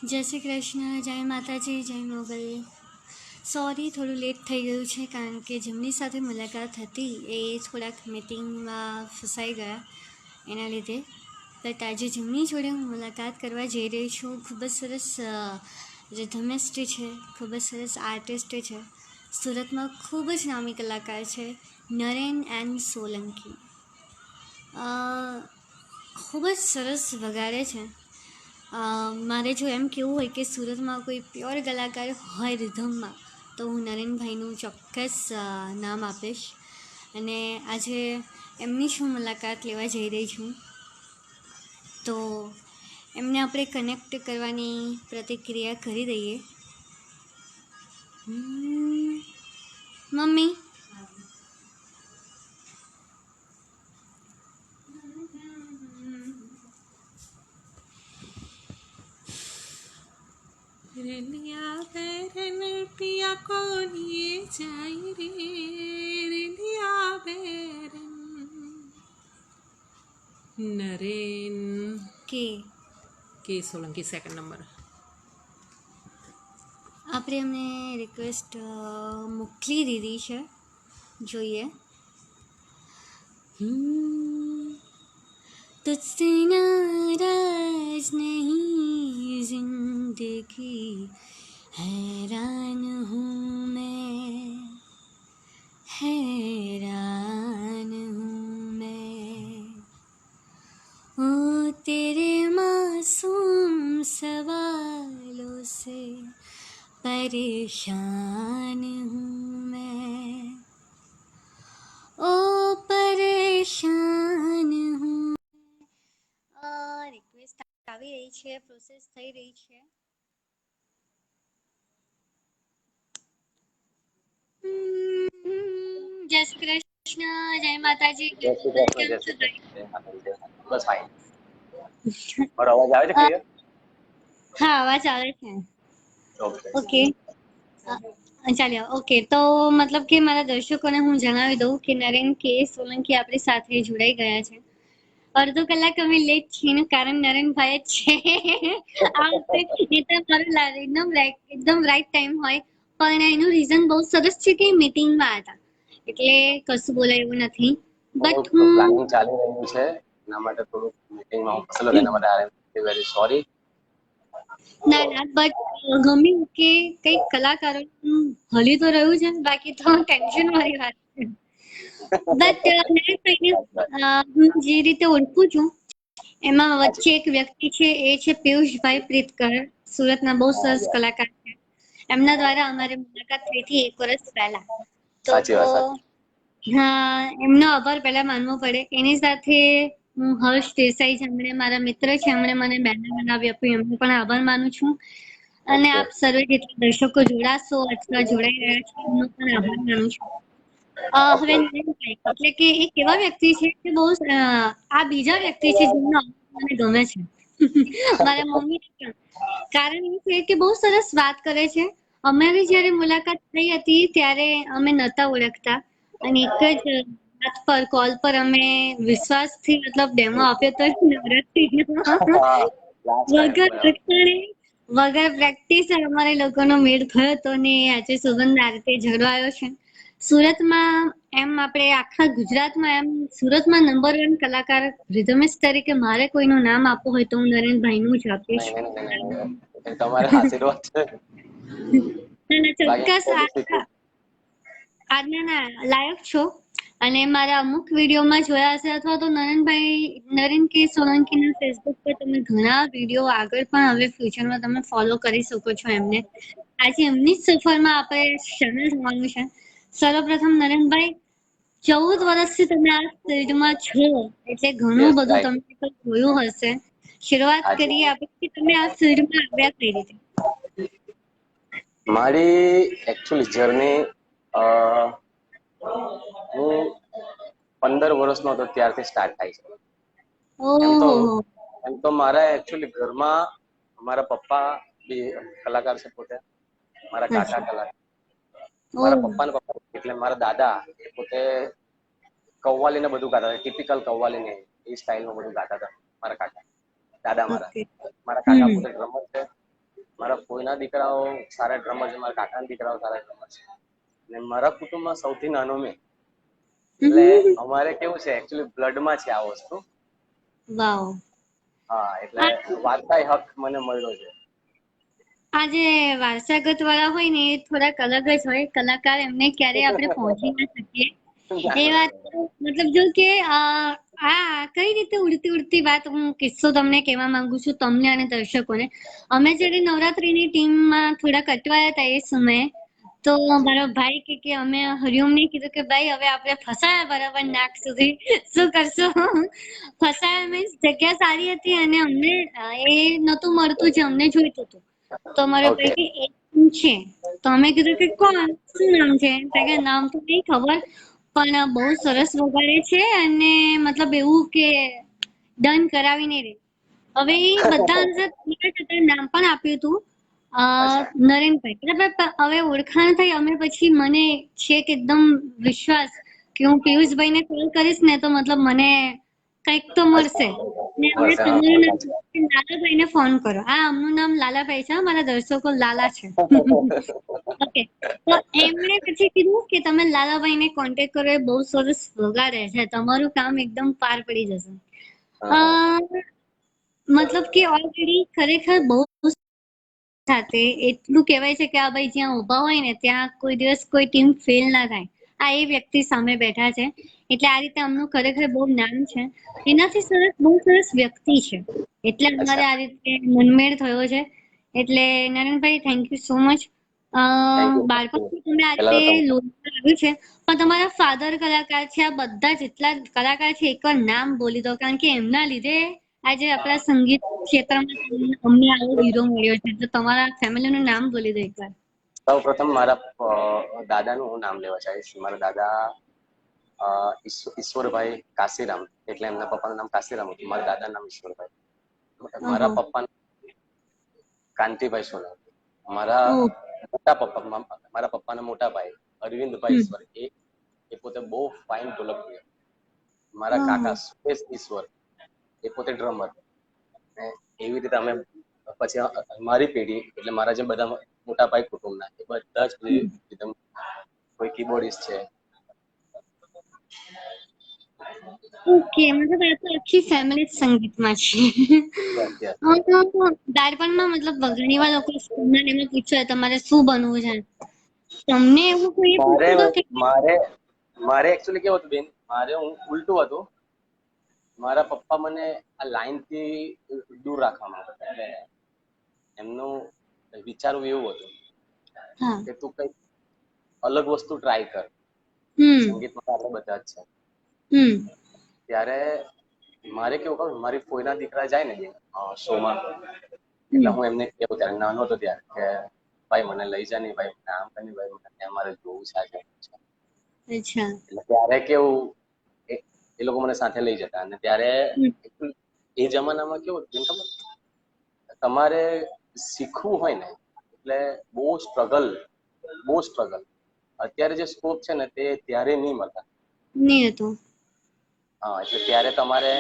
જય શ્રી કૃષ્ણ, જય માતાજી, જય મોગલ. સોરી, થોડું લેટ થઈ ગયું છે કારણ કે જેમની સાથે મુલાકાત હતી એ થોડાક મીટિંગમાં ફસાઈ ગયા એના લીધે. બટ આજે જેમની જોડે હું મુલાકાત કરવા જઈ રહી છું ખૂબ જ સરસ રિધમિસ્ટ છે, ખૂબ જ સરસ આર્ટિસ્ટ છે. સુરતમાં ખૂબ જ નામી કલાકાર છે, નરેન એન સોલંકી. ખૂબ જ સરસ વગાડે છે. મારે જો એમ કહેવું હોય કે સુરતમાં કોઈ પ્યોર કલાકાર હોય રિધમમાં તો હું નરેનભાઈનું ચોક્કસ નામ આપીશ. અને આજે એમની જ હું મુલાકાત લેવા જઈ રહી છું, તો એમને આપણે કનેક્ટ કરવાની પ્રતિક્રિયા કરી દઈએ. મમ્મી, રેલિયા બેરન પિયા કોલીએ જાય રે રેલિયા બેરન નરેન કે સોલંકી સેકન્ડ નંબર. આપણે એમને રિક્વેસ્ટ મોકલી દીધી છે, જોઈએ. तुझसे नाराज नहीं जिंदगी, हैरान हूँ मैं, हैरान हूँ मैं. ओ तेरे मासूम सवालों से परेशान हूँ मैं, ओ परेशान हूँ. રિક્વેસ્ટ આવી રહી છે, પ્રોસેસ થઈ રહી છે. જય શ્રી કૃષ્ણ, જય માતાજી. જય શ્રી કૃષ્ણ, જય શ્રી કૃષ્ણ, જય માતાજી. બસ ફાઇન. મારો અવાજ આવે છે ક્લિયર? હા, અવાજ આવે છે. ઓકે, ચાલ્યો. ઓકે, તો મતલબ કે મારા દર્શકોને હું જણાવી દઉં કે નરેન કે સોલંકી આપણી સાથે જોડાઈ ગયા છે. અડધો કલાક અમે લેટ છીએ એનું કારણ નરેનભાઈ જ છે. આ વખતે એકદમ રાઈટ ટાઈમ હોય, પણ એનું રીઝન બહુ સરસ છે કે મીટિંગમાં હતા એટલે કશું બોલાય એવું નથી. બટ હું પ્લાનિંગ ચાલી રહ્યું છે, એના માટે થોડું મીટિંગમાં હું ફસેલો, એના માટે આઈ એમ વેરી સોરી. ના, બટ ગમ્યું કે કઈક કલાકારોનું હલી તો રહ્યું છે, બાકી તો ટેન્શન વાળી વાત છે. બટ હું જે રીતે ઓળખું છું એમાં વચ્ચે એક વ્યક્તિ છે, એ છે પિયુષભાઈ પ્રીતકર, સુરતના બહુ સરસ કલાકાર છે. એમના દ્વારા અમારી મુલાકાત થઈ હતી 1 વર્ષ પહેલા. તો સાચી વાત. હા, એમનો આભાર પહેલા માનવો પડે. એની સાથે હું હર્ષ દેસાઈ, જેમણે મારા મિત્ર છે, એમણે મને બેનર બનાવી આપ્યું, એમનો પણ આભાર માનું છું. અને આપ સર્વે જેટલા દર્શકો જોડાશો અથવા જોડાઈ રહ્યા છે એમનો પણ આભાર માનું છું. હવે નરેનભાઈ એટલે કે એક એવા વ્યક્તિ છે કે બહુ આ બીજા વ્યક્તિ છે જેમનો મને ગમે છે. મારા મમ્મી પણ. કારણ એ છે કે બહુ સરસ વાત કરે છે. અમારી જયારે મુલાકાત થઈ હતી ત્યારે અમે નહોતા ઓળખતા અને એક જ વાત પર કોલ પર અમે વિશ્વાસથી મતલબ ડેમો આપ્યો તો વગર પ્રેક્ટિસ અમારે લોકોનો મેળ થયો હતો ને આજે સુગંધ આરતી જળવાયો છે. સુરતમાં એમ આપણે આખા ગુજરાતમાં એમ સુરતમાં નંબર 1 કલાકાર રિધમિસ્ટ તરીકે મારે કોઈનું નામ આપવું હોય તો હું નરેનભાઈનું જ આપીશ. તમારા આશીર્વાદ છે. ચોક્કસ આજના લાયક છો અને મારા અમુક વિડીયોમાં જોયા હશે અથવા તો નરેન કે સોલંકીના ફેસબુક પર તમે ઘણા વિડીયો આગળ પણ હવે ફ્યુચરમાં તમે ફોલો કરી શકો છો એમને. આજે એમની જ સફરમાં આપણે શામેલ થવાનું છે. સર્વપ્રથમ નરેનભાઈ, 14 વર્ષથી તમે આ ફિલ્ડમાં છો એટલે ઘણું બધું તમે જોયું હશે. શરૂઆત કરીએ આપણે કે તમે આ ફિલ્ડમાં આવ્યા કઈ રીતે? મારી એકચ્યુઅલી જર્ની હું 15 વર્ષનો હતો ત્યારથી સ્ટાર્ટ થાય છે. એમ તો મારા એકચ્યુઅલી ઘરમાં મારા પપ્પા બી કલાકાર છે, પોતે મારા કાકા કલાકાર, મારા પપ્પાના પપ્પા એટલે મારા દાદા એ પોતે કવ્વાલીને બધું ગાતા હતા, ટિપિકલ કવ્વાલીને એ સ્ટાઇલમાં બધું ગાતા હતા મારા કાકા દાદા. મારા કાકા પોતે ડ્રમર છે, મારા ફોઈના દીકરાઓ સારા ડ્રમર છે, મારા કાકાના દીકરાઓ સારા ડ્રમર છે, અને મારા કુટુંબમાં સૌથી નાનો મેં. એટલે અમારે કેવું છે એકચ્યુઅલી બ્લડમાં છે આ વસ્તુ. વાવ. હા, એટલે વારસાઈ હક મને મળ્યો છે. આ જે વારસાગત વાળા હોય ને એ થોડાક અલગ જ હોય. કલાકાર એમને ક્યારે આપણે પહોંચી ના શકીએ એ વાત. મતલબ જો કે આ કઈ રીતે ઉડતી ઉડતી વાત હું કિસ્સો તમને કહેવા માંગુ છું તમને અને દર્શકોને. અમે જ્યારે નવરાત્રીની ટીમમાં થોડાક અટવાયા હતા એ સમયે, તો મારો ભાઈ કે અમે હરિઓમને કીધું કે ભાઈ હવે આપણે ફસાયા બરાબર નાક સુધી, શું કરશું? ફસાયા મીન્સ જગ્યા સારી હતી અને અમને એ નતું મળતું જે અમને જોઈતું હતું. તો મારો ભાઈ કે એક છે, તો અમે કીધું કે કોણ, શું નામ છે? કે નામ તો નહીં ખબર, પણ બહુ સરસ વગાડે છે અને મતલબ એવું કે ડન કરાવીને રે. હવે એ બધા નામ પણ આપ્યું હતું નરેનભાઈ. બરાબર, હવે ઓળખાણ થઈ અમે પછી મને છે કે એકદમ વિશ્વાસ કે હું પિયુષભાઈને કોલ કરીશ ને તો મતલબ મને કંઈક તો મળશે. ને હવે તમારું નામ લાલાભાઈને ફોન કરો. આમનું નામ લાલાભાઈ છે, મારા દર્શકો લાલા છે. ઓકે, તો એમણે પછી કીધું કે તમે લાલાભાઈને કોન્ટેક્ટ કરો, એ બહુ સરસ વગાડે છે, તમારું કામ એકદમ પાર પડી જશે. મતલબ કે ઓલરેડી ખરેખર બહુ સાથે એટલું કહેવાય છે કે આ ભાઈ જ્યાં ઊભા હોય ને ત્યાં કોઈ દિવસ કોઈ ટીમ ફેલ ના થાય. આ એ વ્યક્તિ સામે બેઠા છે, એટલે આ રીતે અમનું ખરેખર બહુ નામ છે. એનાથી સરસ બહુ સરસ વ્યક્તિ છે, એટલે અમારે આ રીતે મનમેળ થયો છે. એટલે નરેનભાઈ, થેન્ક યુ સો મચ. બાળપણથી તમે આ રીતે લોહીમાં આવ્યું છે, પણ તમારા ફાધર કલાકાર છે. આ બધા જેટલા કલાકાર છે એકવાર નામ બોલી દો, કારણ કે એમના લીધે આજે આપણા સંગીત ક્ષેત્રમાં અમને આવો હીરો મળ્યો છે. તો તમારા ફેમિલીનું નામ બોલી દો એકવાર. સૌ પ્રથમ મારા દાદાનું હું નામ લેવા ચાહીશ. મારા દાદા ઈશ્વરભાઈ કાશીરામ, એટલે એમના પપ્પાનું નામ કાશીરામ હતું, મારા દાદાનું નામ ઈશ્વરભાઈ. મારા પપ્પા કાંતિભાઈ સોલંકી. મારા પપ્પાના મોટા ભાઈ અરવિંદભાઈ ઈશ્વર, એ પોતે બહુ ફાઇન ઢોલક પ્લેયર. મારા કાકા સુરેશ ઈશ્વર, એ પોતે ડ્રમર. એવી રીતે અમે પછી મારી પેઢી એટલે મારા જે બધા મોટા ભાઈ કુટુંબના એ બધા જ કોઈ કીબોર્ડિસ્ટ છે. ઓકે, મતલબ આ તો આખી ફેમિલી સંગીતમાં છે. બાળપણમાં મતલબ ઘણી વાર લોકો સ્કૂલમાં એમને પૂછે તમારે શું બનવું છે, તમને એવું કોઈ પૂછ્યું કે મારે એકચ્યુઅલી કેવું હતું બેન, મારે ઉલટું હતું. મારા પપ્પા મને આ લાઈન થી દૂર રાખવા માંગતા હતા. એટલે એમનું વિચારવું એવું હતું કે તું કઈ અલગ વસ્તુ ટ્રાય કર. સંગીતમાં આપણે બધા જ છે. ત્યારે મારે કેવું કહું, મારી ફોઈના દીકરા જાય ને શોમાં, એટલે હું એમને કેવું ત્યારે નાનો હતો ત્યારે કે ભાઈ મને લઈ જા નહીં, ભાઈ મને આમ કરી, ભાઈ મને ત્યાં મારે જોવું છે. એટલે ત્યારે કેવું એ લોકો મને સાથે લઈ જતા. અને ત્યારે એ જમાનામાં કેવું ખબર, તમારે શીખવું હોય ને એટલે બહુ સ્ટ્રગલ. અત્યારે જે સ્કોપ છે ને તે ત્યારે નહીં મળતા. હા, એટલે ત્યારે તમારે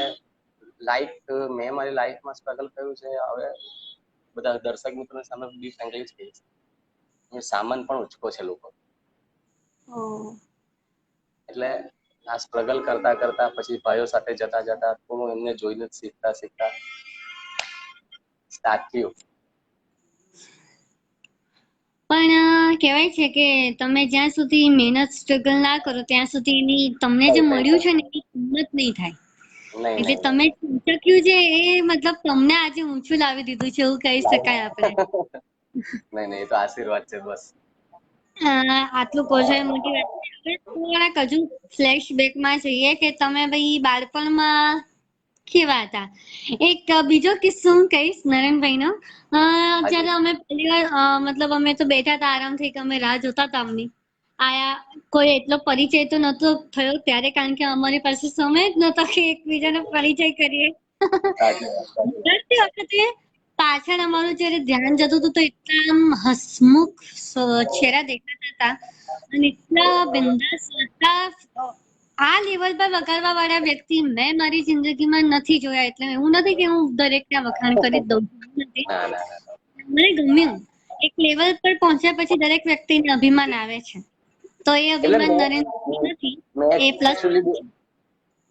મેં મારી લાઈફમાં સ્ટ્રગલ કર્યું છે. હવે બધા દર્શક મિત્રોની સામે બી ફ્રેન્કલી જ કહીશ, સામાન પણ ઉચકો છે લોકો. એટલે આ સ્ટ્રગલ કરતા કરતા પછી ભાઈઓ સાથે જતા જતા હું એમને જોઈને જ શીખતા સ્ટાર્ટ થયું. પણ કહેવાય છે કે તમે જ્યાં સુધી મહેનત સ્ટ્રગલ ના કરો ત્યાં સુધી એની તમને જે મળ્યું છે ને એની કિંમત નહીં થાય. એટલે તમે ચૂક્યું છે એ મતલબ તમને આજે ઊંચું લાવી દીધું છે એવું કહી શકાય આપણે. નહીં, એ તો આશીર્વાદ છે બસ. આટલું કહો છો એ મોટી વાત છે. થોડાક હજુ ફ્લેશબેકમાં જઈએ કે તમે ભાઈ બાળપણમાં કેવા હતા. એક બીજો કિસ્સો હું કહીશ નરેનભાઈનો. જ્યારે અમે પહેલી વાર મતલબ અમે તો બેઠા હતા આરામથી, અમે રાહ જોતા હતા અમની આયા. કોઈ એટલો પરિચય તો નતો થયો ત્યારે, કારણ કે અમારી પાસે સમય જ નતો કે એકબીજાનો પરિચય કરીએ. વખતે પાછળ અમારું જયારે ધ્યાન જતું હતું તો એટલા આમ હસમુખ ચહેરા દેખાતા હતા અને એટલા બિંદાસ હતા. આ લેવલ પર વગાડવા વાળા વ્યક્તિ મેં મારી જિંદગીમાં નથી જોયા. એટલે એવું નથી કે હું દરેકના વખાણ કરી જ દઉં નથી, મને ગમ્યું. એક લેવલ પર પહોંચ્યા પછી દરેક વ્યક્તિને અભિમાન આવે છે, તો એ એટલે અભિમાન નરેન્દ્ર નથી, મેં એ પ્લસ.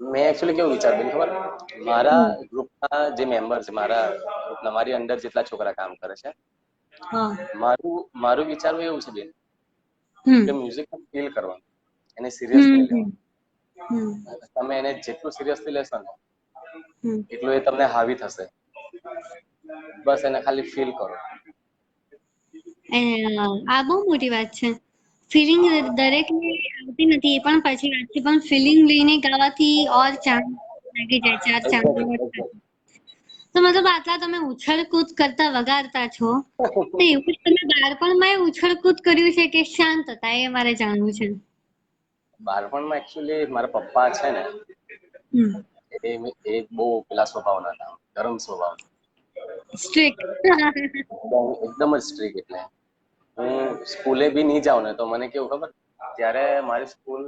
એકચ્યુઅલી કેવું વિચારતો ખબર, મારા ગ્રુપના જે મેમ્બર છે, મારી અંડર જેટલા છોકરા કામ કરે છે, હા. મારું વિચારવું એવું છે બેન હમ કે મ્યુઝિક ફીલ કરવાનું, એને સિરિયસ હમ નહીં હમ લેવાનું. તમે એને જેટલું સિરિયસલી લેશો ને હમ એટલું એ તમને હાવી થશે. બસ એને ખાલી ફીલ કરો. આ બહુ મોટી વાત છે. ફિલિંગ દરેકને આવતી નથી, એ પણ પાછી વાત છે, પણ ફિલિંગ લઈને ગાવાથી ઓર ચાંદ લાગી જાય, ચાર ચાંદ. તો મતલબ આટલા તમે ઉછળકૂદ કરતા વગાડતા છો, તો એવું જ તમે બાળપણમાં ઉછળકૂદ કર્યું છે કે શાંત હતા, એ મારે જાણવું છે. બાળપણમાં એકચ્યુઅલી મારા પપ્પા છે ને, એ બહુ પેલા સ્વભાવના હતા, ગરમ સ્વભાવ, સ્ટ્રિક્ટ. એકદમ જ સ્ટ્રીક. એટલે હું સ્કૂલે બી નહીં જાઉં ને તો મને કેવું ખબર, ત્યારે મારી સ્કૂલ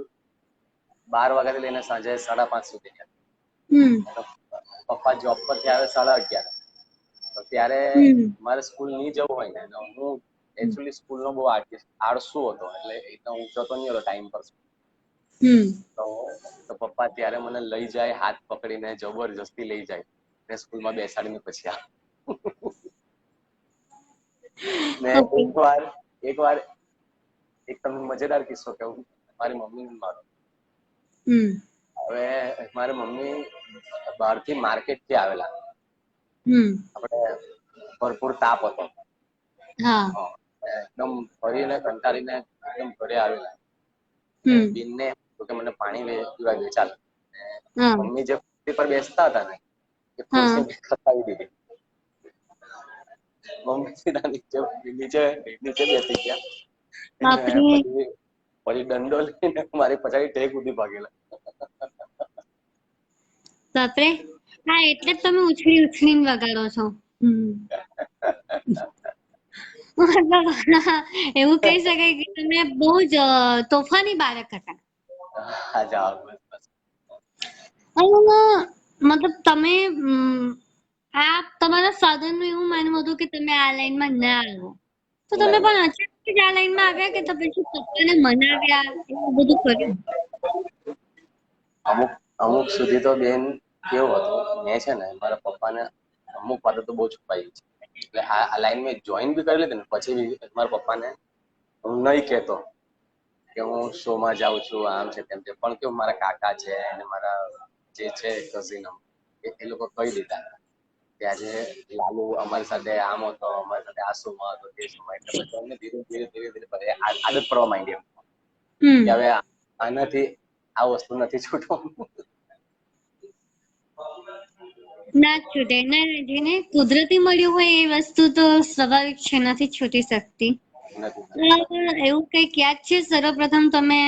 12 વાગ્યાથી લઈને સાંજે 5:30 સુધી. પપ્પા જોબ પરથી આવે 11:30, તો ત્યારે મારે સ્કૂલ નહીં જવું હોય ને, હું એકચ્યુઅલી સ્કૂલનો બહુ આળસુ હતો, એટલે હું જતો નહીં હતો ટાઈમ પર. તો પપ્પા ત્યારે મને લઈ જાય, હાથ પકડીને જબરજસ્તી લઈ જાય ને સ્કૂલમાં બેસાડીને પછી આવે. ને એકવાર એક તમને મજેદાર કિસ્સો કહું, મારી મમ્મી મારો. હવે મારી મમ્મી બહારથી માર્કેટથી આવેલા, આપણે ભરપૂર તાપ હતો, એકદમ ફરીને કંટાળીને એકદમ ઘરે આવેલા. બેનને કે મને પાણી પીવા દે, ચાલ. મમ્મી જે ખુરશી પર બેસતા હતા ને, એ ખુરશી ખસાવી દીધી. મમ્મી સીધા નીચે બેસી ગયા. પછી દંડો લઈને મારી પછાડી ટેક સુધી ભાગેલા. બાપરે. હા, એટલે જ તમે ઉછળી ઉછળીને વગાડો છો. મતલબ એવું કહી શકાય કે તમે બહુ જ તોફાની બાળક હતા. મતલબ તમે આ તમારા ફાધર નું એવું માનવું હતું કે તમે આ લાઈનમાં ના આવો, તો તમે પણ અચાનક જ આ લાઈનમાં આવ્યા કે તો પછી પપ્પાને મનાવ્યા, એવું બધું કર્યું? અમુક સુધી તો બેન કેવું હતું, મેં છે ને મારા પપ્પાને અમુક વાતો તો બહુ છુપાઈ છે, એટલે આ લાઈન મેં જોઈન બી કરી લીધી ને પછી બી મારા પપ્પાને હું નહીં કહેતો કે હું શોમાં જાઉં છું, આમ છે તેમ છે. પણ કેવું, મારા કાકા છે અને મારા જે છે કઝિન, એ લોકો કહી દીધા કે આજે લાલુ અમારી સાથે આમ હતો, અમારી સાથે આ શોમાં હતો, તે શોમાં. એટલે પછી અમને ધીરે ધીરે આદત પડવા માંડી કે હવે આનાથી આ વસ્તુ નથી છૂટવાનું. ના છૂટે. ના, જેને કુદરતી મળ્યું હોય એ વસ્તુ તો સ્વાભાવિક છે, નથી છૂટી શકતી. એવું કઈક યાદ છે સર્વપ્રથમ તમે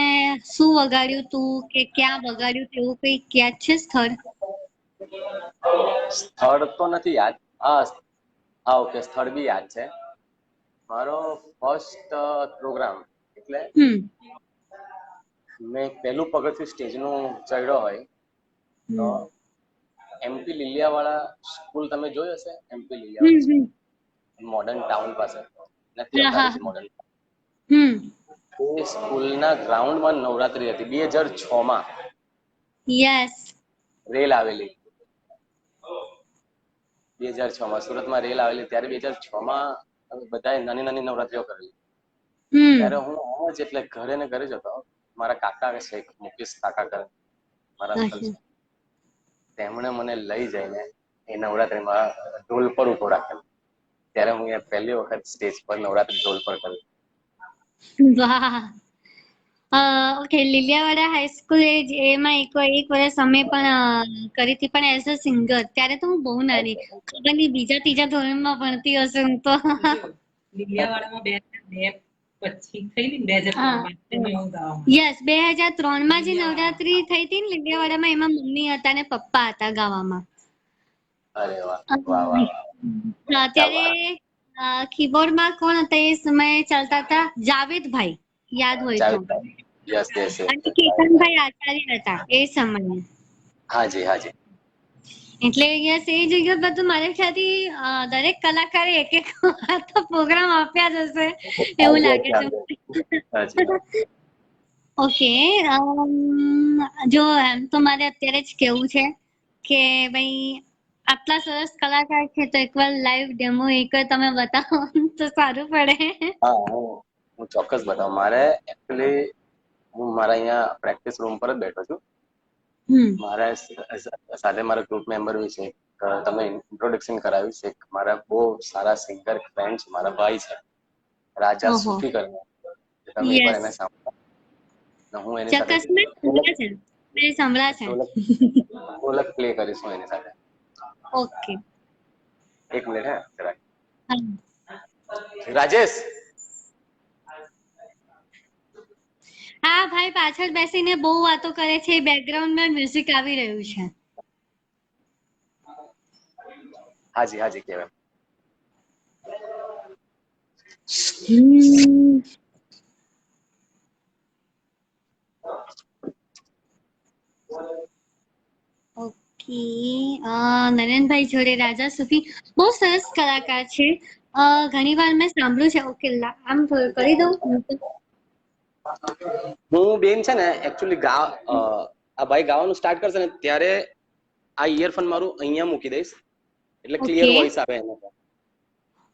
શું વગાડ્યું તું કે ક્યાં વગાડ્યું તું, એવું કઈક યાદ છે સ્થળ? સ્થળ તો નથી યાદ. હા, ઓકે, સ્થળ બી યાદ છે. મારો ફર્સ્ટ પ્રોગ્રામ, એટલે મેં પહેલું પગથિયું સ્ટેજનું ચડ્યો હોય તો MP લીલિયાવાળા સ્કૂલ તમે જોઈ હશે. MP લીલિયાવાળા મોડર્ન ટાઉન પાસે નથી, અઘારી મોડર્ન. એ સ્કૂલના ગ્રાઉન્ડમાં નવરાત્રી હતી 2006માં. યસ. રેલ આવેલી 2006માં, સુરતમાં રેલ આવેલી. ત્યારે 2006માં બધાએ નાની નાની નવરાત્રીઓ કરેલી. ત્યારે હું આવો જ એટલે ઘરે ને ઘરે જતો. મારા કાકા છે, મુકેશ કાકા કરે, મારા અંકલ છે, તેમણે મને લઈ જઈને એ નવરાત્રીમાં ઢોલ પર ઉભો રાખેલો. ત્યારે હું પહેલી વખત સ્ટેજ પર નવરાત્રી ઢોલ પર કર્યું. વાહ. ઓકે, લીલિયાવાડા હાઈસ્કૂલ એમાં એક વર્ષ અમે પણ કરી હતી, પણ એઝ અ સિંગર. ત્યારે તો હું બહુ નાની, ખબર નહીં બીજા ત્રીજા ધોરણમાં ભણતી હશે હું તો. લીલિયાવાડામાં 2002 પછી થઈ ને 2003માં. યસ, 2003માં જે નવરાત્રી થઈ હતી ને લીલિયાવાડામાં, એમાં મમ્મી હતા ને પપ્પા હતા ગાવામાં. અરે વાહ, વાહ, વાહ. ત્યારે કીબોર્ડમાં કોણ હતા એ સમયે ચાલતા હતા? જાવેદભાઈ, યાદ હોય તો. અને કેતનભાઈ આચાર્ય હતા એ સમયે. હાજી. એટલે યસ એ જગ્યા પર તો મારા ખ્યાલથી દરેક કલાકારે એક એક વાર તો પ્રોગ્રામ આપ્યા જ હશે એવું લાગે છે. ઓકે, જો એમ તો મારે અત્યારે જ કેવું છે કે ભાઈ આટલા સરસ કલાકાર છે તો એકવાર લાઈવ ડેમો એકવાર તમે બતાવો તો સારું પડે. હા, હું ચોક્કસ બતાવું. મારે એકચ્યુઅલી હું મારા અહીંયા પ્રેક્ટિસ રૂમ પર જ બેઠો છું. મારા સાથે મારા ગ્રુપ મેમ્બર બી છે. તમે ઇન્ટ્રોડક્શન કરાવ્યું છે. મારા બહુ સારા સિંગર ફ્રેન્ડ છે, મારા ભાઈ છે રાજા સુફી કરીને. તમે એકવાર એને સાંભળો. હું એની સાથે ચોક્કસ મેં સાંભળ્યા છે. ઢોલક પ્લે કરીશું એની સાથે. ઓકે, એક મિનિટ હે જરાક. રાજેશ, હા ભાઈ પાછળ બેસીને બહુ વાતો કરે છે, બેકગ્રાઉન્ડમાં મ્યુઝિક આવી રહ્યું છે. હાજી હાજી કહેવાય. ઓકે, નરેનભાઈ જોડે રાજા સુફી બહુ સરસ કલાકાર છે. ઘણી વાર મેં સાંભળ્યું છે. ઓકે, આમ કરી દઉં. હું બેન છે ને એકચ્યુઅલી આ ભાઈ ગાવાનું સ્ટાર્ટ કરશે ને ત્યારે આ ઇયરફોન મારું અહીંયા મૂકી દઈશ એટલે ક્લિયર વોઇસ આવે એનો.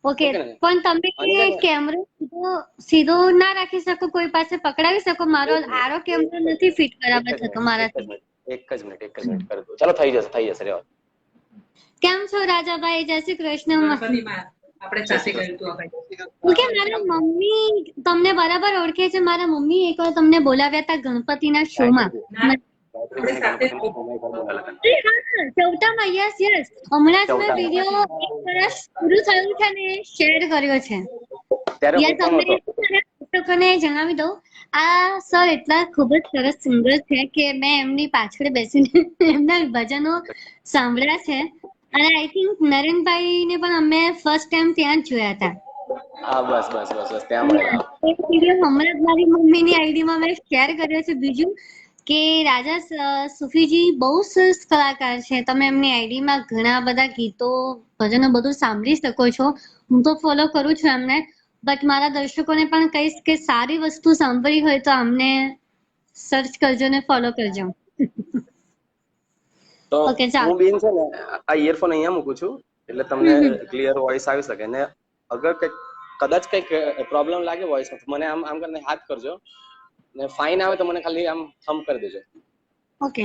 ઓકે, પણ તમે કેમેરો સીધો ના રાખી શકો, કોઈ પાસે પકડાવી શકો? મારો આરો કેમેરો નથી ફિટ બરાબર થતો મારાથી. એક જ મિનિટ કરી દો. ચાલો થઈ જશે રેવા. કેમ છો રાજાભાઈ? જય શ્રી કૃષ્ણ. આપણે સાથે કર્યું હતું આ ભાઈ. ઓકે, મારા મમ્મી તમને બરાબર ઓળખે છે. મારા મમ્મી એકવાર તમને બોલાવ્યા હતા ગણપતિના શોમાં. ચૌટામાં, યસ યસ. હમણાં જ મેં વિડીયો 1 વર્ષ પૂરું થયું છે ને શેર કર્યો છે. દર્શકોને જણાવી દઉં, આ સર એટલા ખૂબ જ સરસ સિંગર છે કે મેં એમની પાછળ બેસીને એમના ભજનો સાંભળ્યા છે. અને આઈ થિંક નરેનભાઈને પણ અમે ફર્સ્ટ ટાઈમ ત્યાં જ જોયા હતા. હા, બસ ત્યાં મળ્યા. એ વિડીયો હમણાં જ મારી મમ્મીની આઈડીમાં મેં શેર કર્યો છે. બીજું કે રાજા સુફીજી બહુ સરસ કલાકાર છે. તમે એમની આઈડીમાં ઘણા બધા ગીતો ભજનો બધું સાંભળી શકો છો. હું તો ફોલો કરું છું એમને, બટ મારા દર્શકોને પણ કહીશ કે સારી વસ્તુ સાંભળી હોય તો અમને સર્ચ કરજો ને ફોલો કરજો. તો હું બેન છે ને આ ઇયરફોન અહીંયા મૂકું છું એટલે તમને ક્લિયર વોઇસ આવી શકે. ને અગર કદાચ કંઈક પ્રોબ્લેમ લાગે વોઇસમાં તો મને આમ કરીને હાથ કરજો ને ફાઇન આવે તો મને ખાલી આમ થમ્પ કરી દેજો. ઓકે.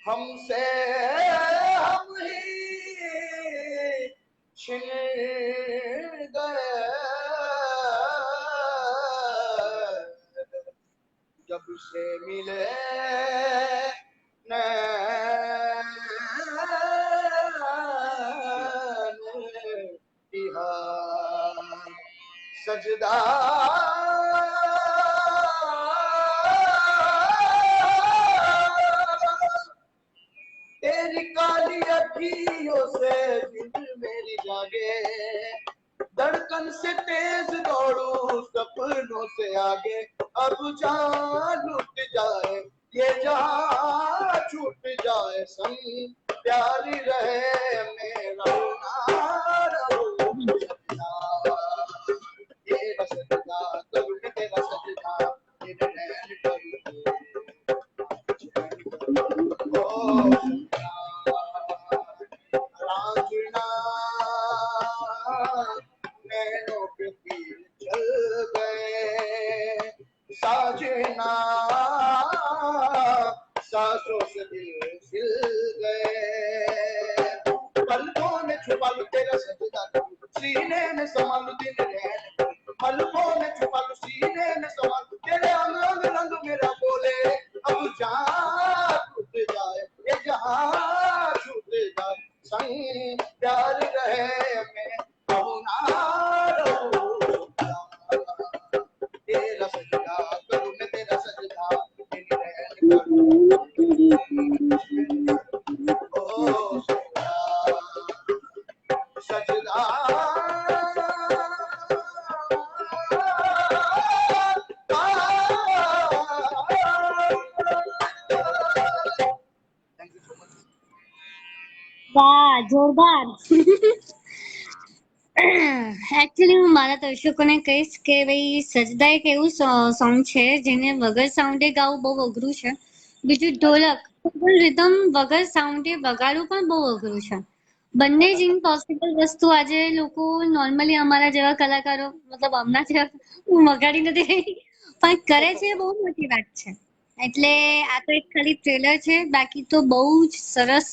हमसे हम ही छिन गए जब से मिले नैन बिहार सजदा तेरी काली अखियों से दिल मेरी जागे धड़कन से तेज दौड़ू सपनों से आगे अब जान लुट जाए ये जहां छूट जाए संग प्यारी रहे मेरा तेरा सजदा तेरा सजदा बारिशों से दिल खिल गए पलकों में छुपा लूं तेरा सजदा सीने में समा लूं दिन रैन पलकों में छुपा लूं सीने में समा लूं तेरे अंग अंग रंग मेरा बोले अब जहां टूट जाए ये जहां छूट जाए संग प्यार रहे मैं कहूं ना रहूं तेरा सजदा करूं मैं तेरा सजदा दिन रैन करूं सजदा વાહ, જોરદાર. એકચ્યુઅલી હું મારા દર્શકોને કહીશ કે ભાઈ સજદા એક એવું સોંગ છે જેને વગર સાઉન્ડે ગાવું બહુ અઘરું છે. બીજું ઢોલક રિધમ વગર સાઉન્ડે વગાડવું પણ બહુ અઘરું છે. બંને જ ઇમ્પોસિબલ વસ્તુ આજે લોકો નોર્મલી અમારા જેવા કલાકારો મતલબ હમણાં જેવા હું વગાડી નથી રહી પણ કરે છે એ બહુ મોટી વાત છે. એટલે આ તો એક ખાલી ટ્રેલર છે, બાકી તો બહુ જ સરસ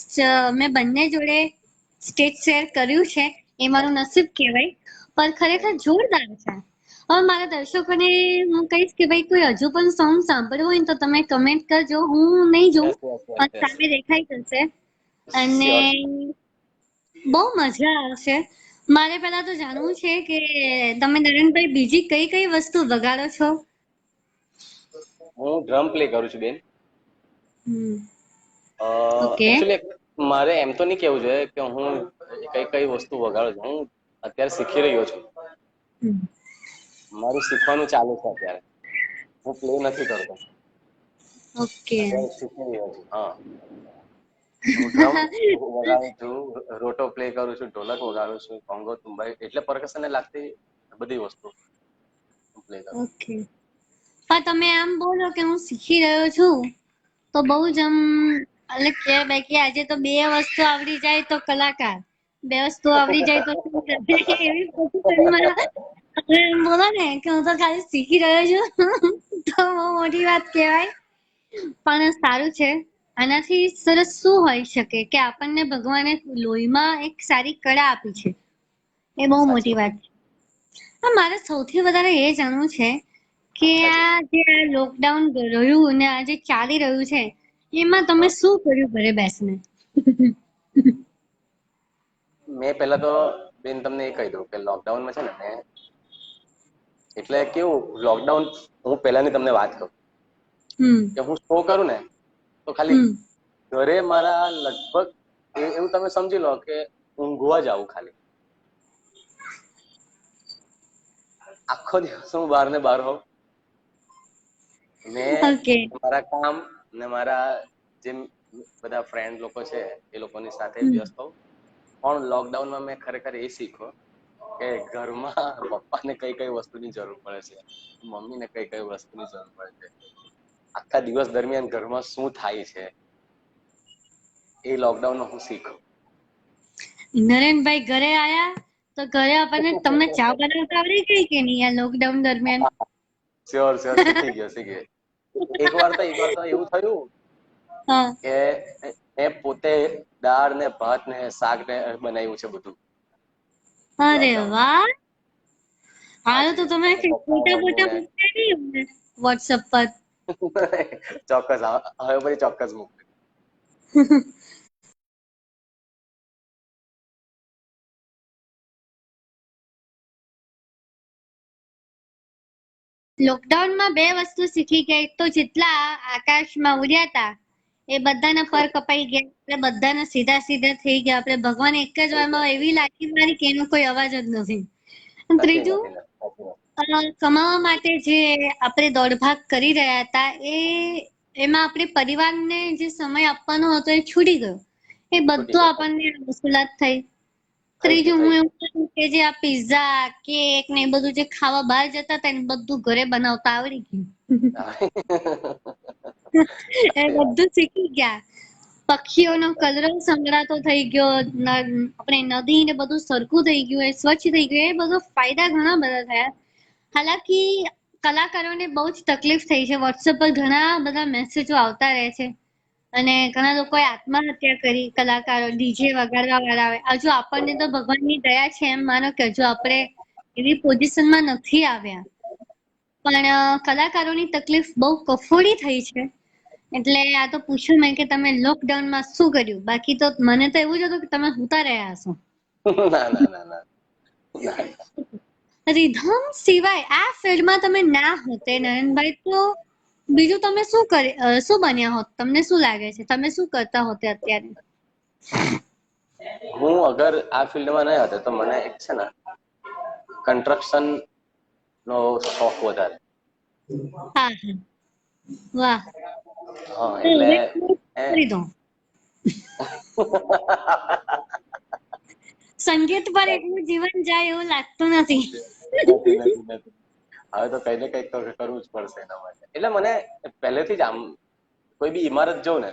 મેં બંને જોડે સ્ટેજ શેર કર્યું છે એ મારું નસીબ કહેવાય, પણ ખરેખર જોરદાર છે. હવે મારા દર્શકોને હું કહીશ કે ભાઈ કોઈ હજુ પણ સોંગ સાંભળવું હોય ને તો તમે કમેન્ટ કરજો, હું નહીં જોઉં પણ સામે દેખાઈ જશે અને બહુ મજા આવશે. મારે પહેલા તો જાણવું છે કે તમે નરેનભાઈ બીજી કઈ કઈ વસ્તુ વગાડો છો? હું ડ્રમ પ્લે કરું છું બેન. ઓકે. એકચ્યુઅલી મારે એમ તો નહીં કેવું જોઈએ કે હું કઈ કઈ વસ્તુ વગાડું છું. હું અત્યારે શીખી રહ્યો છું, મારું શીખવાનું ચાલુ છે અત્યારે. હું પ્લે નથી કરતો, ઓકે. અત્યારે શીખી રહ્યો છું. હા, હું ડ્રમ વગાડું છું, રોટો પ્લે કરું છું, ઢોલક વગાડું છું, કોંગો તુંબાઈ એટલે પરકશન ને લાગતી બધી વસ્તુ પ્લે કરું. ઓકે. પણ તમે આમ બોલો કે હું શીખી રહ્યો છું તો બહુ જ આમ એટલે કે ભાઈ કે આજે તો બે વસ્તુ આવડી જાય તો કલાકાર, બે વસ્તુ આવડી જાય તો શું કરે? એવી પોઝિશનમાં બોલો ને કે હું તો ખાલી શીખી રહ્યો છું તો બહુ મોટી વાત કહેવાય. પણ સારું છે. આનાથી સરસ શું હોઈ શકે કે આપણને ભગવાને લોહીમાં એક સારી કળા આપી છે, એ બહુ મોટી વાત છે. મારે સૌથી વધારે એ જાણવું છે કે આ જે લોકડાઉન રહ્યું ને આ જે ચાલી રહ્યું છે એમાં તમે શું કર્યું ઘરે બેસીને? મેં પહેલા તો બેન તમને એ કહી દઉં કે લોકડાઉનમાં છે ને મેં એટલે કેવું લોકડાઉન હું પહેલાની તમને વાત કરું કે હું શો કરું ને તો ખાલી ઘરે મારા લગભગ એવું તમે સમજી લો કે ઊંઘવા જ આવું ખાલી. આખો દિવસ હું બહાર ને બહાર હોઉં ને મારા કામ ને મારા જે બધા ફ્રેન્ડ લોકો છે એ લોકોની સાથે વ્યસ્ત હોઉં. પણ લોકડાઉનમાં મેં ખરેખર એ શીખ્યો કે ઘરમાં પપ્પાને કઈ કઈ વસ્તુની જરૂર પડે છે, મમ્મીને કઈ કઈ વસ્તુની જરૂર પડે છે, આખા દિવસ દરમિયાન ઘરમાં શું થાય છે એ લોકડાઉનમાં હું શીખ્યો. નરેનભાઈ ઘરે આયા તો ઘરે આપણને તમને ચા બનાવતા આવડી ગઈ કે નહીં આ લોકડાઉન દરમિયાન? શ્યોર શીખી ગયો. એક વાર તો એવું થયું કે મેં પોતે દાળ ને ભાત ને શાક ને બનાવ્યું છે બધું. અરે વાહ, હાલો તો તમે ફોટા મૂકતા નહીં વોટ્સએપ પર? ચોક્કસ, હવે પછી ચોક્કસ મૂકું. લોકડાઉનમાં બે વસ્તુ શીખી ગઈ, તો જેટલા આકાશમાં ઉડ્યા હતા એ બધાના પર કપાઈ ગયા, એટલે બધાના સીધા સીધા થઈ ગયા. આપણે ભગવાન એક જ વારમાં એવી લાગી મારી કે એનો કોઈ અવાજ જ નથી. ત્રીજું, કમાવા માટે જે આપણે દોડભાગ કરી રહ્યા હતા એમાં આપણે પરિવારને જે સમય આપવાનો હતો એ છૂટી ગયો. એ બધું આપણને મુશ્કેલાત થઈ. ત્રીજું હું એવું કહું કે જે આ પિઝા કેક ને એ બધું જે ખાવા બહાર જતા હતા ને બધું ઘરે બનાવતા આવડી ગયું. એ બધું શીખી ગયા. પક્ષીઓનો કલરવ સંગ્રહતો થઈ ગયો, આપણે નદી ને બધું સરખું થઈ ગયું, એ સ્વચ્છ થઈ ગયું. એ બધો ફાયદા ઘણા બધા થયા. હાલાકી કલાકારોને બહુ જ તકલીફ થઈ છે. વોટ્સએપ પર ઘણા બધા મેસેજો આવતા રહે છે અને ઘણા લોકોએ આત્મહત્યા કરી, કલાકારો, ડીજે વગાડવા વાળા આવે. હજુ આપણને તો ભગવાનની દયા છે એમ માનો કે હજુ આપણે એવી પોઝિશનમાં નથી આવ્યા, પણ કલાકારોની તકલીફ બહુ કફોડી થઈ છે. એટલે આ તો પૂછ્યું મેં કે તમે લોકડાઉનમાં શું કર્યું, બાકી તો મને તો એવું જ હતું કે તમે સૂતા રહ્યા હશો. ના ના ના ના. રિધમ સિવાય આ ફિલ્ડમાં તમે ના હોતે નયનભાઈ, તો બીજું તમે શું બન્યા હોત? તમને શું લાગે છે તમે શું કરતા હોતે અત્યારે? હું અગર આ ફિલ્ડમાં નહીં હતો તો મને એક છે ને કન્સ્ટ્રક્શન નો શોખ વધારે. હા હા, વાહ. હા તો એટલે હવે કરી દો. સંગીત પર એટલું જીવન જાય એવું લાગતું નથી. નથી નથી નથી. હવે તો કઈ ને કઈક તો કરવું જ પડશે એના માટે. એટલે મને પહેલેથી જ આમ કોઈ બી ઇમારત જોઉં ને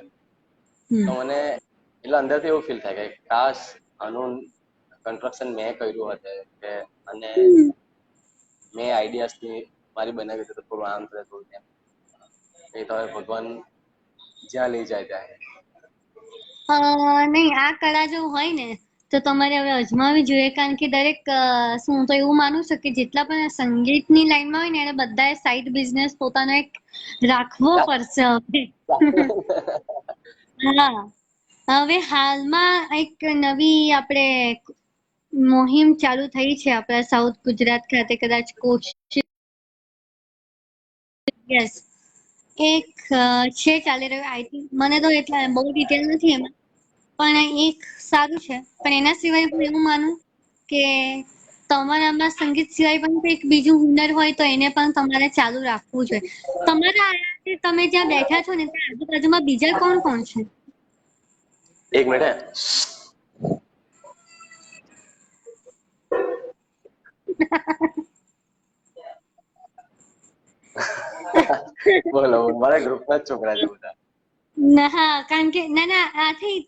તો મને એટલે અંદરથી એવું ફીલ થાય કે કાશ આનું કન્સ્ટ્રક્શન મેં કર્યું હશે કે અને મેં આઈડિયાસ થી મારી બનાવી તો થોડું આમ થાય થોડું તેમ. એ તો હવે ભગવાન જ્યાં લઈ જાય ત્યાં. નહીં, આ કળા જો હોય ને તો તમારે હવે અજમાવી જોઈએ, કારણ કે દરેક હું તો એવું માનું છું કે જેટલા પણ સંગીતની લાઈનમાં હોય ને એને બધાએ સાઈડ બિઝનેસ પોતાનો એક રાખવો પડશે હવે. હા, હવે હાલમાં એક નવી આપણે મુહિમ ચાલુ થઈ છે આપણા સાઉથ ગુજરાત ખાતે, કદાચ યસ, એક છે ચાલી રહ્યું. આઈ થિંક, મને તો એટલા બહુ ડિટેલ નથી એમાં, પણ એક સારું છે. પણ એના સિવાય હું એવું માનું કે તમારામાં સંગીત સિવાય પણ કંઈક બીજું હુનર હોય તો એને પણ તમારે ચાલુ રાખવું જોઈએ. તમારા તમે જ્યાં બેઠા છો ને ત્યાં આજુબાજુમાં બીજા કોણ કોણ છે? એક મિનિટ. બોલો, મારા ગ્રુપના જ છોકરા છે બધા. હા, કારણ કે ના આથી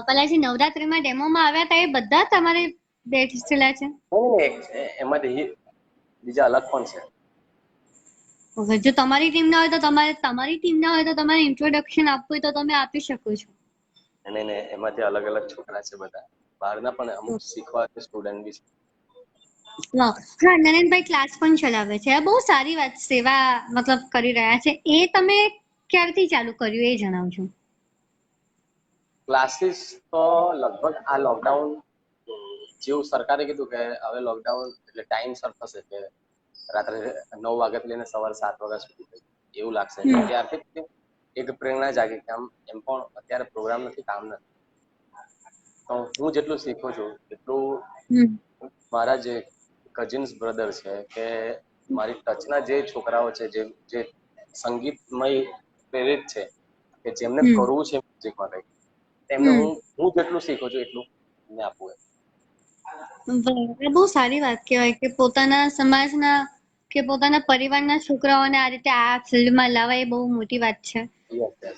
પેલા જે નવરાત્રીમાં ડેમોમાં આવ્યા હતા એ બધા તમારે બેઠેલા છે? એમાંથી બીજા અલગ પણ છે. જો તમારી ટીમ ના હોય તો તમારી ટીમ ના હોય તો તમારે ઇન્ટ્રોડક્શન આપવું હોય તો તમે આપી શકો છો. અને એમાંથી અલગ અલગ છોકરા છે બધા. બહારના પણ અમુક શીખવા સ્ટુડન્ટ બી છે. હા, નરેનભાઈ ક્લાસ પણ ચલાવે છે. બહુ સારી વાત, સેવા મતલબ કરી રહ્યા છે. એ તમે ક્યારથી ચાલુ કર્યું એ જણાવજો. ક્લાસીસ તો લગભગ આ લોકડાઉન જેવું સરકારે કીધું કે હવે લોકડાઉન એટલે ટાઈમ સર થશે કે રાત્રે 9 વાગ્યાથી લઈને સવારે 7 વાગ્યા સુધી એવું લાગશે. ત્યારથી એક પ્રેરણા જાગી કે આમ એમ પણ અત્યારે પ્રોગ્રામ નથી, કામ નથી. તો હું જેટલું શીખું છું એટલું મારા જે કઝિન્સ બ્રધર છે કે મારી ટચના જે છોકરાઓ છે જે સંગીતમય પ્રેરિત છે કે જેમને કરવું છે મ્યુઝિકમાં કંઈક, એમને હું જેટલું શીખું છું એટલું એમને આપવું. બહુ સારી વાત કહેવાય કે પોતાના સમાજના કે પોતાના પરિવારના છોકરાઓને આ રીતે આ ફિલ્ડમાં લાવવા એ બહુ મોટી વાત છે.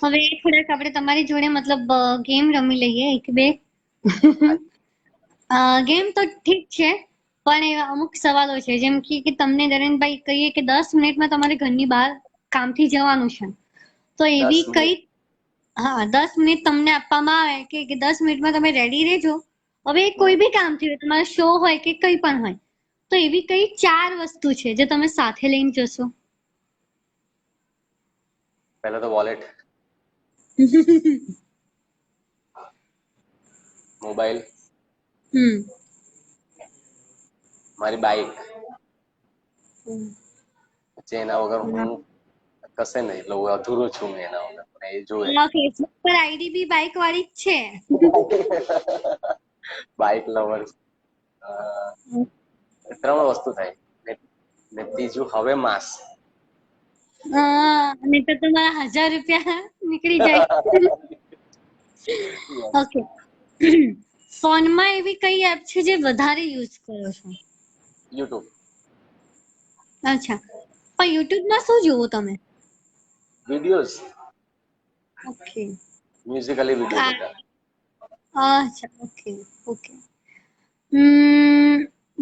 હવે થોડાક આપણે તમારી જોડે મતલબ ગેમ રમી લઈએ, એક બે. ગેમ તો ઠીક છે, પણ અમુક સવાલો છે, જેમ કે તમને નરેનભાઈ કહીએ કે 10 મિનિટમાં તમારે ઘરની બહાર કામથી જવાનું છે, તો એવી કઈ 10 મિનિટ તમને આપવામાં આવે કે 10 મિનિટમાં તમે રેડી રહેજો. હવે કોઈ બી કામ થયું, તમારો શો હોય કે કંઈ પણ હોય, તો એવી કઈ 4 વસ્તુ છે જે તમે સાથે લઈને જશો? પહેલા તો વોલેટ, મોબાઈલ, મારી બાઈક, જેના વગર હું કશે નહીં, એટલે હું અધૂરો છું એના વગર. એ જોવે ફેસબુક પર આઈડી બી બાઈક વાળી જ છે. Bike lovers. 3 વસ્તુ થાય ને ત્રીજું હવે માસ. અને તો તમારા 1000 રૂપિયા નીકળી જાય. ઓકે. ફોનમાં એવી કઈ એપ છે જે વધારે યુઝ કરો છો? યુટ્યુબ. અચ્છા, પણ યુટ્યુબમાં શું જોવો તમે? વિડિયોઝ. ઓકે. મ્યુઝિકલી વિડિયો બધા. અચ્છા, ઓકે ઓકે.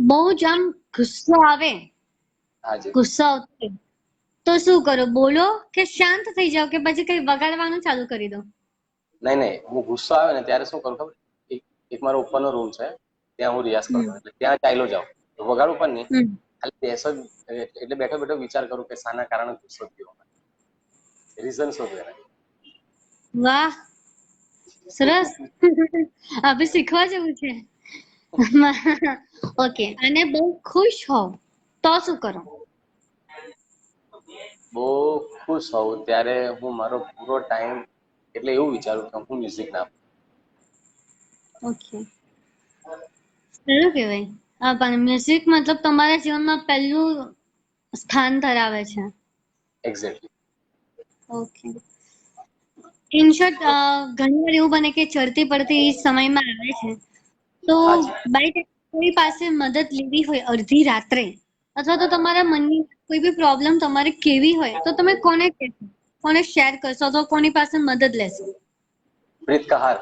બહુ જ આમ ગુસ્સો આવે, ગુસ્સો આવતો તો શું કરો? બોલો કે શાંત થઈ જાઓ કે પછી કઈ વગાડવાનું ચાલુ કરી દો? નહીં નહીં, હું ગુસ્સો આવે ને ત્યારે શું કરું ખબર? એક મારો ઉપરનો રૂમ છે, ત્યાં હું રિયાઝ કરું. એટલે ત્યાં ચાલ્યો જાઉં, વગાડું પણ નહીં, ખાલી બેસો જ. એટલે બેઠો બેઠો વિચાર કરું કે શાના કારણે ગુસ્સો થયો, રીઝન શોધું એના. વાહ, સરસ. હવે શીખવા જેવું છે. ઓકે, અને બહુ ખુશ હોવ તો શું કરો? બહુ ખુશ હોઉં ત્યારે હું મારો પૂરો ટાઈમ એટલે એવું વિચારું કે હું મ્યુઝિક ના. ઓકે, સારું કહેવાય. હા, પણ મ્યુઝિક મતલબ તમારા જીવનમાં પહેલું સ્થાન ધરાવે છે. એક્ઝેક્ટલી. ઓકે. ઇન શોર્ટ, ઘણી વાર એવું બને કે ચડતી પડતી સમયમાં આવે છે, તો બાય કોઈ પાસે મદદ લેવી હોય અડધી રાત્રે, અથવા તો તમારા મનની કોઈ બી પ્રોબ્લેમ તમારે કેવી હોય, તો તમે કોને કહેશો, કોને શેર કરશો, તો કોની પાસે મદદ લેશો? પ્રીત કહાર.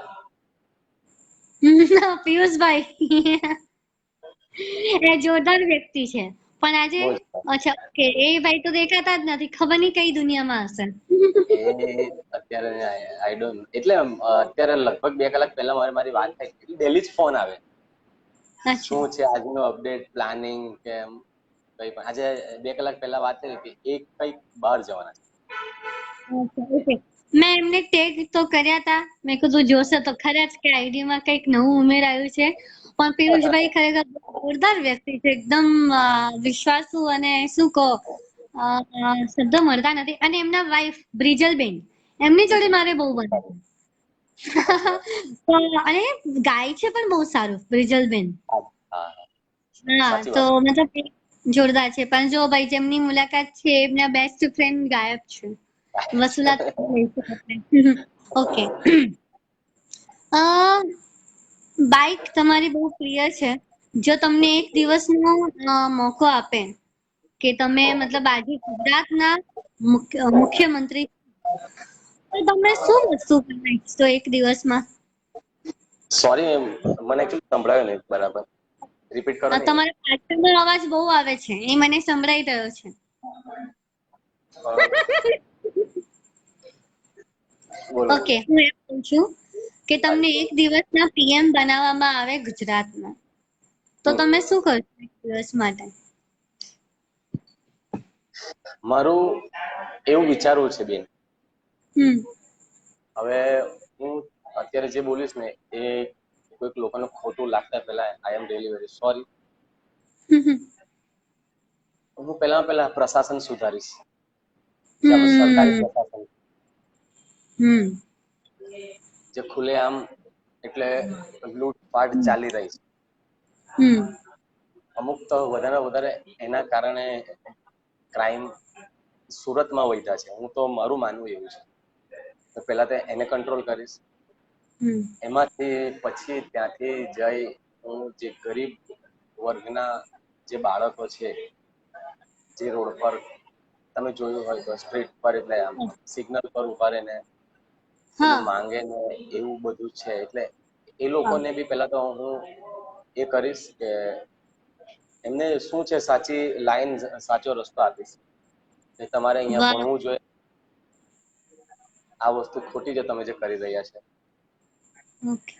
પિયુષભાઈ એ જોરદાર વ્યક્તિ છે, પણ આજે અચ્છા ઓકે, એ ભાઈ તો દેખાતા જ નથી, ખબર નહીં કઈ દુનિયામાં હશે. એ અત્યારે આઈ ડોન્ટ, એટલે અત્યારે લગભગ 2 કલાક પહેલા મારી વાત થઈ, ડેલી જ ફોન આવે, શું છે આજનું અપડેટ, પ્લાનિંગ, કે કઈ પણ. આજે 2 કલાક પહેલા વાત થઈ કે એક કઈક બહાર જવાના છે. મેં એમને ટેગ તો કર્યા હતા, મેં કીધું જોશે તો ખરા જ કે આઈડી માં કઈક નવું ઉમેરાયું છે. પણ પિયુષભાઈ ખરેખર જોરદાર વ્યક્તિ છે, એકદમ વિશ્વાસુ, અને શું કહો, શબ્દ મળતા નથી. અને એમના વાઈફ બ્રિજલબેન, એમની જોડે મારે બહુ બને. અને ગાય છે પણ બહુ સારું બ્રિજલબેન. હા, તો મતલબ જોરદાર છે. પણ જો ભાઈ જેમની મુલાકાત છે, એમના બેસ્ટ ફ્રેન્ડ ગાયબ છે. વસુલાત ઓકે. બાઇક તમારી બહુ પ્રિય છે. જો તમને એક દિવસનો મોકો આપે કે તમે મતલબ આજે ગુજરાતના મુખ્યમંત્રી, તો તમે શું વસ્તુ કરી નાખશો એક દિવસમાં? સોરી, મને એકચ્યુઅલી સંભળાયું નહીં બરાબર, રિપીટ કરો ને. તમારા પાછળનો અવાજ બહુ આવે છે, એ મને સંભળાઈ રહ્યો છે. ઓકે, હું એમ કહું છું કે તમને એક દિવસના પીએમ બનાવવામાં આવે ગુજરાતમાં, તો તમે શું કરશો એક દિવસ માટે? મારું એવું વિચારવું છે બેન, હવે હું અત્યારે જે બોલીશ ને એ કોઈક લોકોને ખોટું લાગતા પહેલા આઈ એમ રિયલી વેરી સોરી. હું પહેલા પ્રશાસન સુધારીશ, સરકારી પ્રશાસન જે ખુલ્લેઆમ એટલે લૂંટફાટ ચાલી રહી છે, અમુક તો વધારે એના કારણે ક્રાઇમ સુરતમાં વધ્યા છે. હું તો મારું માનવું એવું છે, તો પહેલા તો એને કંટ્રોલ કરીશ. એમાંથી પછી ત્યાંથી જઈ હું જે ગરીબ વર્ગના જે બાળકો છે, જે રોડ પર તમે જોયું હોય તો સ્ટ્રીટ પર, એટલે આમ સિગ્નલ પર ઉભા રહીને માંગે ને એવું બધું છે, એટલે એ લોકોને બી પહેલા તો હું એ કરીશ કે એમને શું છે સાચી લાઈન, સાચો રસ્તો આપીશ કે તમારે અહીંયા ભણવું જોઈએ, આ વસ્તુ ખોટી છે તમે જે કરી રહ્યા છે.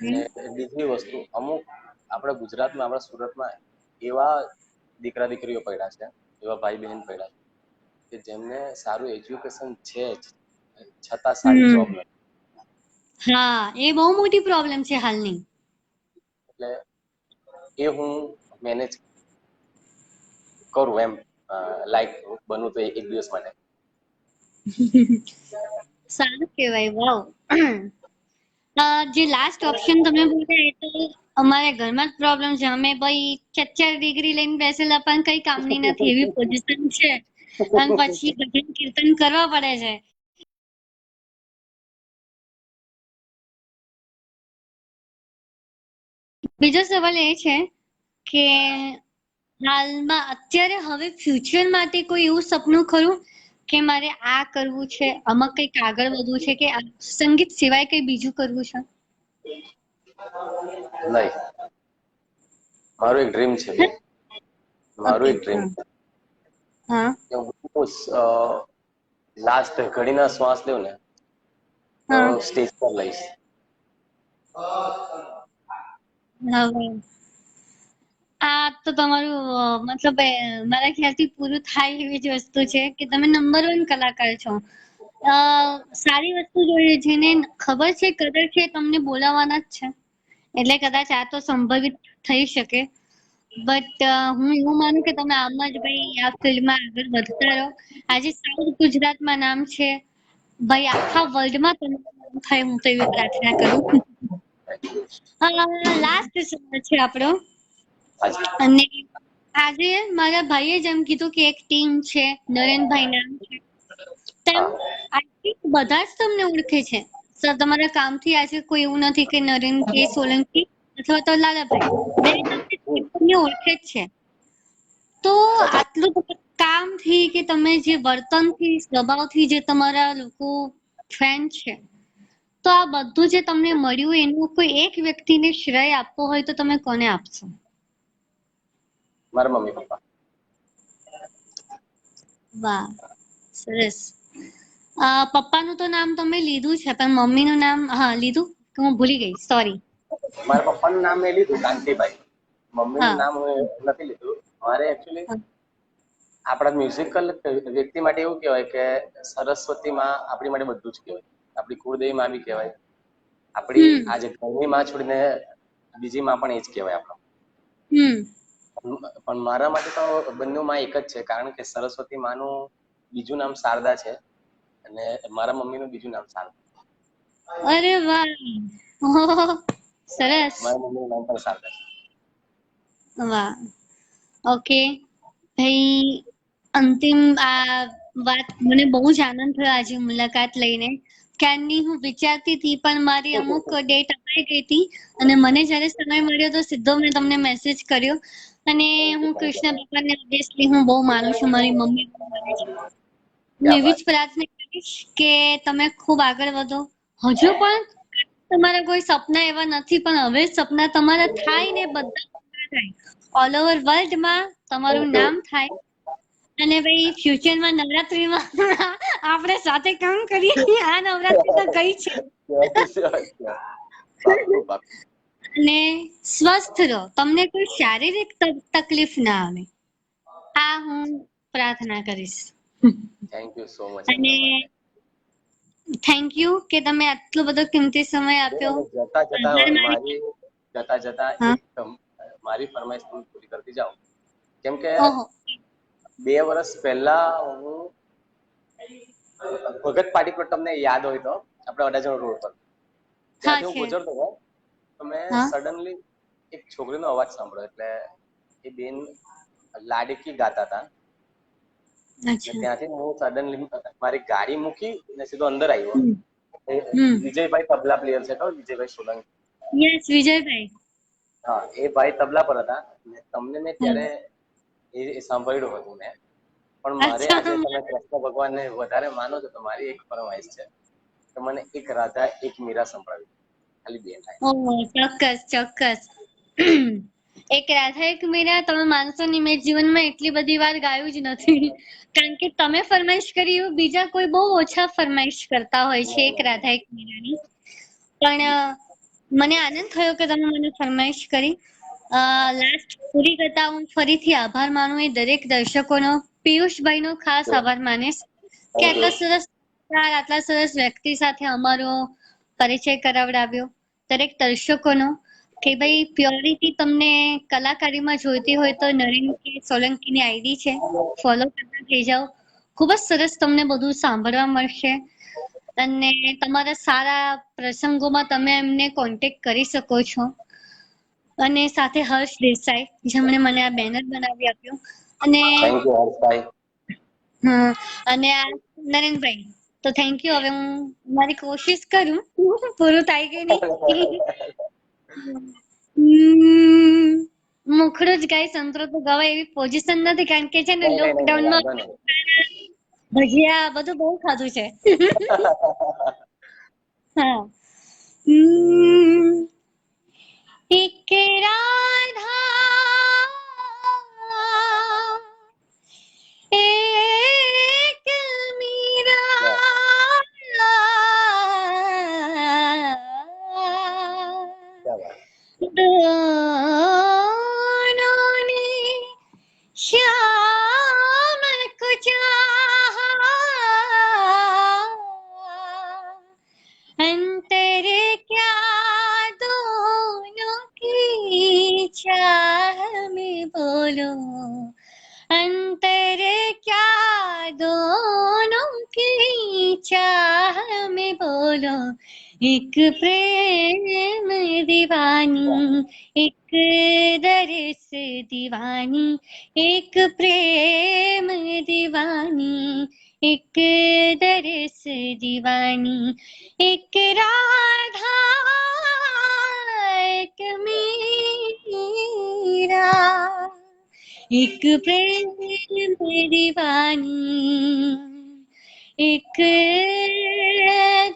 અને બીજી વસ્તુ, અમુક આપણા ગુજરાતમાં, આપણા સુરતમાં એવા દીકરા દીકરીઓ પડ્યા છે, એવા ભાઈ બહેન પડ્યા છે કે જેમને સારું એજ્યુકેશન છે જ, છતાં સારી જોબ નથી. હા, એ બહુ મોટી પ્રોબ્લેમ છે હાલની. એટલે એ હું મેનેજ કરું એમ, લાઈક બનું તો એક દિવસ માટે. સારું કહેવાય. વાવ. જે લાસ્ટ ઓપ્શન તમે બોલ્યા એ તો અમારા ઘરમાં જ પ્રોબ્લેમ છે. અમે ભાઈ 4 ડિગ્રી લઈને બેસેલા પણ કઈ કામની નથી એવી પોઝિશન છે, અને પછી ભજન કીર્તન કરવા પડે છે. બીજો સવાલ એ છે કે હાલમાં અત્યારે હવે ફ્યુચર માટે કોઈ એવું સપનું ખરું કે મારે આ કરવું છે, આમાં કંઈક આગળ વધવું છે, કે સંગીત સિવાય કઈ બીજું કરવું છે? નહીં, મારું એક ડ્રીમ છે બેન, મારું એક ડ્રીમ છે કે હું લાસ્ટ ઘડીના શ્વાસ લેવું ને તો સ્ટેજ પર લઈશ. હવે આ તો તમારું મતલબ મારા ખ્યાલથી પૂરું થાય એવી જ વસ્તુ છે કે તમે નંબર 1 કલાકાર છો. સારી વસ્તુ જોઈએ, જેને ખબર છે, કદર છે, તમને બોલાવવાના જ છે, એટલે કદાચ આ તો સંભવિત થઈ શકે. બટ હું એવું માનું કે તમે આમ જ ભાઈ આ ફિલ્ડમાં આગળ વધતા રહો. આજે સાઉથ ગુજરાતમાં નામ છે, ભાઈ આખા વર્લ્ડમાં તમે નામ થાય, હું તો એવી પ્રાર્થના કરું. લાસ્ટ સવાલ છે આપણો, અને આજે મારા ભાઈએ જેમ કીધું કે એક ટીમ છે, નરેનભાઈ નામ છે, તેમ આજે બધા જ તમને ઓળખે છે. સર, તમારા કામથી આજે કોઈ એવું નથી કે નરેન કે સોલંકી અથવા તો લાલાભાઈ, દરેક તમને ઓળખે જ છે. તો આટલું કામથી કે તમે જે વર્તનથી, સ્વભાવથી જે તમારા લોકો ફેન છે, તો આ બધું જે તમને મળ્યું એનું કોઈ એક વ્યક્તિને શ્રેય આપવો હોય તો તમે કોને આપશો? મારા મમ્મી પપ્પા. વાહ, સરસ. પપ્પાનું તો નામ તમે લીધું છે, પણ મમ્મીનું નામ લીધું કે હું ભૂલી ગઈ, સોરી. મારા પપ્પાનું નામ મેં લીધું કાંતિભાઈ, મમ્મીનું હા. નામ નથી લીધું. મારે એકચ્યુઅલી આપણા મ્યુઝિકલ વ્યક્તિ માટે એવું કહેવાય કે સરસ્વતી માં આપણી માટે બધું જ કહેવાય, આપણી કુળદેવી માં બી કહેવાય, આપણી આજે ઘરની માં છોડીને બીજી માં પણ એ જ કહેવાય આપણો. પણ મારા માટે તો બંને માં એક જ છે, કારણ કે સરસ્વતી માનું બીજું નામ શારદા છે અને મારા મમ્મીનું બીજું નામ શારદા. અરે વાહ, સરસ. મારા મમ્મીનું નામ પણ શારદા છે. વાહ, ઓકે ભાઈ. અંતિમ આ વાત મને બહુ જ આનંદ થયો આજે મુલાકાત લઈને. ક્યારની હું વિચારતી હતી, પણ મારી અમુક ડેટ અપાઈ ગઈ હતી, અને મને જ્યારે સમય મળ્યો તો સીધો મેં તમને મેસેજ કર્યો. અને હું કૃષ્ણ ભગવાનને ઓબ્વિયસલી હું બહુ માનું છું, મારી મમ્મી બહુ માને છે. હું એવી જ પ્રાર્થના કરીશ કે તમે ખૂબ આગળ વધો. હજુ પણ તમારા કોઈ સપના એવા નથી, પણ હવે સપના તમારા થાય ને બધા થાય, ઓલ ઓવર વર્લ્ડમાં તમારું નામ થાય. અને ભાઈ ફ્યુચરમાં નવરાત્રીમાં આપણે સાથે કામ કરીએ. આ નવરાત્રી તો ગઈ છે. અને સ્વસ્થ રહો, તમને કોઈ શારીરિક તકલીફ ના આવે, આ હું પ્રાર્થના કરીશ. Thank you so much. અને થેન્ક યુ કે તમે આટલો બધો કિંમતી સમય આપ્યો. જતા જતા મારી ફરમાઈશ તમે પૂરી કરતી જાઓ, કેમ કે ઓહો. 2 વર્ષ પહેલા હું ભગત પાટી પર, તમને યાદ હોય તો, આપણે અડાજણ રોડ પર ત્યાંથી હું ગુજરતો હતો, તો મેં સડનલી એક છોકરીનો અવાજ સાંભળ્યો. એટલે એ બેન લાડકી ગાતા હતા. ત્યાંથી હું સડનલી મારી ગાડી મૂકી ને સીધો અંદર આવ્યો. વિજયભાઈ તબલા પ્લેયર છે, તો વિજયભાઈ સોલંકી. યસ, વિજયભાઈ. હા, એ ભાઈ તબલા પર હતા. તમને મેં ત્યારે એ સાંભળ્યું હતું મેં. પણ મારે આજે તમે કૃષ્ણ ભગવાનને વધારે માનો છો, તો મારી એક ફરમાઈશ છે કે મને એક રાધા એક મીરા સંભળાવી, ખાલી 2 લાઈન. ચોક્કસ ચોક્કસ. એક રાધા એક મીરા તમે માનશો નહીં, મેં જીવનમાં એટલી બધી વાર ગાયું જ નથી, કારણ કે તમે ફરમાઈશ કરી એવું બીજા કોઈ બહુ ઓછા ફરમાઈશ કરતા હોય છે એક રાધા એક મીરાની. પણ મને આનંદ થયો કે તમે મને ફરમાઈશ કરી. લાસ્ટ પૂરી કરતા હું ફરીથી આભાર માનું એ દરેક દર્શકોનો, પિયુષભાઈનો ખાસ આભાર માનીશ કે આટલા સરસ વ્યક્તિ સાથે અમારો પરિચય કરાવડાવ્યો. દરેક દર્શકોનો કે ભાઈ પ્યોરિટી તમને કલાકારીમાં જોઈતી હોય તો નરેન કે સોલંકીની આઈડી છે, ફોલો કરતા થઈ જાઓ. ખૂબ જ સરસ તમને બધું સાંભળવા મળશે, અને તમારા સારા પ્રસંગોમાં તમે એમને કોન્ટેક્ટ કરી શકો છો. અને સાથે હર્ષ દેસાઈ, જેમણે મને આ બેનર બનાવી આપ્યું, અને થેન્ક યુ હર્ષભાઈ. અને આ નરેનભાઈ, તો થેન્ક યુ. હવે હું મારી કોશિશ કરું, પૂરું થાય કે નહીં. મુખડું જ ગાય, સંતરો તો ગવાય એવી પોઝિશન નથી, કારણ કે છે ને લોકડાઉનમાં ભજીયા બધું બહુ ખાધું છે. હા. એક રાધા એક મીરા, दोनों ने श्याम को चाहा, अंतर क्या दोनों की चाह में बोलो, अंतर क्या दोनों की चाह में बोलो, एक प्रेम दीवानी, एक दरस दीवानी, एक प्रेम दीवानी, एक दरस दीवानी, एक राधा एक मीरा, एक प्रेम दीवानी, एक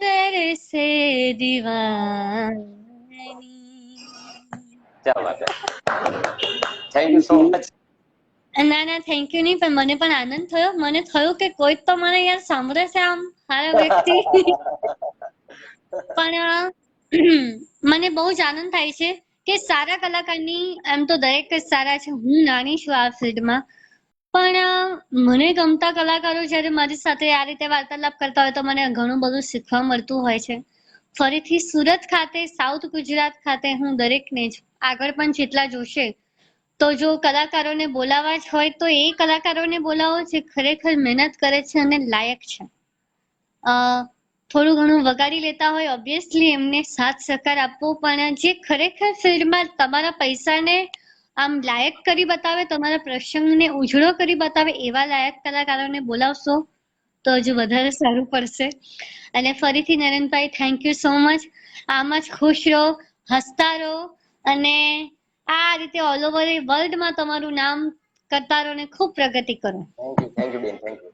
दरस दीवानी. क्या बात है, થેન્ક યુ સો મચ. ના ના થેન્ક યુ નહીં, પણ મને પણ આનંદ થયો. મને થયું કે કોઈ તો મને યાર સાંભળે છે આમ સારા વ્યક્તિ. પણ મને બહુ જ આનંદ થાય છે કે સારા કલાકારની, એમ તો દરેક જ સારા છે, હું નાની છું આ ફિલ્ડમાં, પણ મને ગમતા કલાકારો જ્યારે મારી સાથે આ રીતે વાર્તાલાપ કરતા હોય તો મને ઘણું બધું શીખવા મળતું હોય છે. ફરીથી સુરત ખાતે, સાઉથ ગુજરાત ખાતે હું દરેકને જ આગળ પણ જેટલા જોશે તો જો કલાકારોને બોલાવવા જ હોય તો એ કલાકારોને બોલાવો જે ખરેખર મહેનત કરે છે અને લાયક છે. થોડું ઘણું વગાડી લેતા હોય ઓબ્વિયસલી એમને સાથ સહકાર આપવો, પણ જે ખરેખર ફિલ્ડમાં તમારા પૈસાને આમ લાયક કરી બતાવે, તમારા પ્રસંગને ઉજળો કરી બતાવે એવા લાયક કલાકારોને બોલાવશો તો હજુ વધારે સારું પડશે. અને ફરીથી નરેનભાઈ થેન્ક યુ સો મચ. આમ જ ખુશ રહો, હસતા રહો અને આ રીતે ઓલ ઓવર વર્લ્ડમાં તમારું નામ કરતા રહો ને ખૂબ પ્રગતિ કરો. થેન્ક યુ બેન, થેન્ક યુ.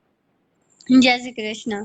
જય શ્રી કૃષ્ણ.